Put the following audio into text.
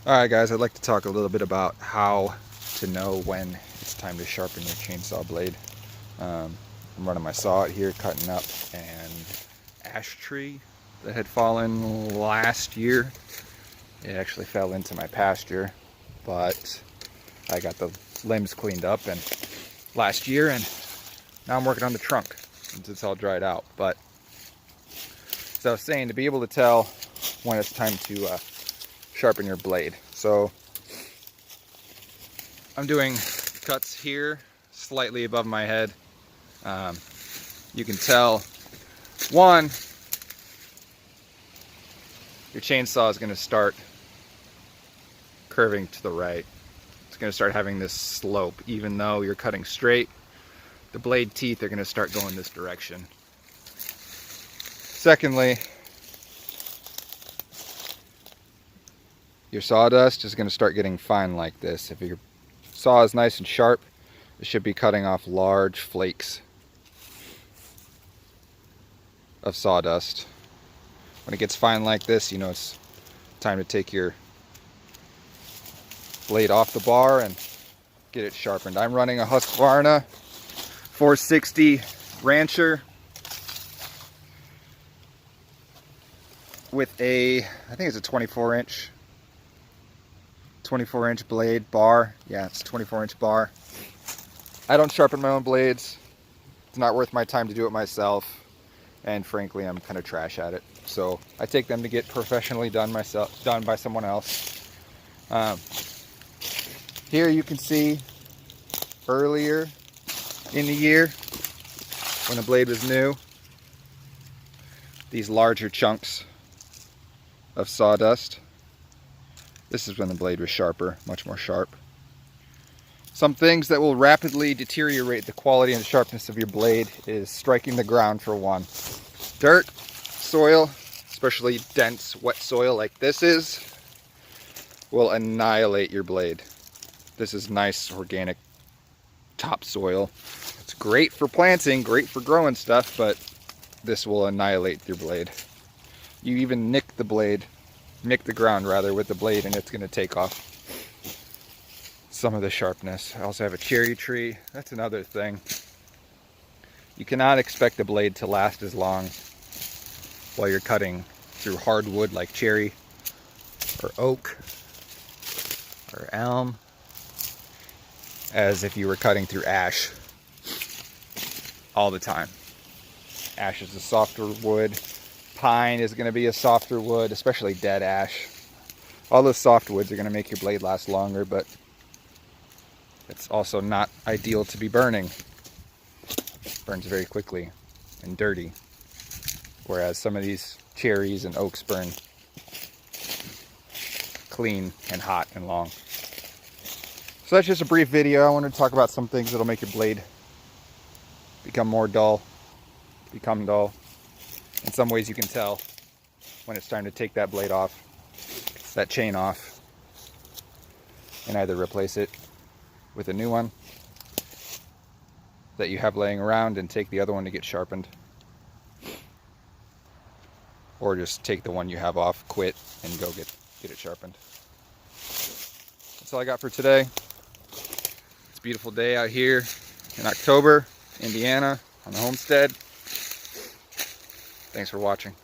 Alright guys, I'd like to talk a little bit about how to know when it's time to sharpen your chainsaw blade. I'm running my saw out here cutting up an ash tree that had fallen last year. It actually fell into my pasture, but I got the limbs cleaned up and last year, and now I'm working on the trunk since it's all dried out. But as I was saying, to be able to tell when it's time to sharpen your blade. So I'm doing cuts here slightly above my head. You can tell, one, your chainsaw is going to start curving to the right. It's going to start having this slope. Even though you're cutting straight, the blade teeth are going to start going this direction. Secondly, your sawdust is going to start getting fine like this. If your saw is nice and sharp, it should be cutting off large flakes of sawdust. When it gets fine like this, you know it's time to take your blade off the bar and get it sharpened. I'm running a Husqvarna 460 Rancher with I think it's a 24-inch blade bar. Yeah, it's a 24-inch bar. I don't sharpen my own blades. It's not worth my time to do it myself. And frankly, I'm kind of trash at it. So I take them to get professionally done by someone else. Here you can see earlier in the year when the blade was new, these larger chunks of sawdust. This is when the blade was sharper, much more sharp. Some things that will rapidly deteriorate the quality and sharpness of your blade is striking the ground, for one. Dirt, soil, especially dense, wet soil like this is, will annihilate your blade. This is nice, organic topsoil. It's great for planting, great for growing stuff, but this will annihilate your blade. You even nick the ground rather with the blade, and it's going to take off some of the sharpness. I also have a cherry tree. That's another thing. You cannot expect the blade to last as long while you're cutting through hardwood like cherry or oak or elm as if you were cutting through ash all the time. Ash is a softer wood. Pine is going to be a softer wood, especially dead ash. All those soft woods are going to make your blade last longer, but it's also not ideal to be burning. It burns very quickly and dirty, whereas some of these cherries and oaks burn clean and hot and long. So that's just a brief video. I wanted to talk about some things that'll make your blade become dull. In some ways you can tell when it's time to take that blade off, that chain off, and either replace it with a new one that you have laying around and take the other one to get sharpened, or just take the one you have off, quit, and go get it sharpened. That's all I got for today. It's a beautiful day out here in October, Indiana, on the homestead. Thanks for watching.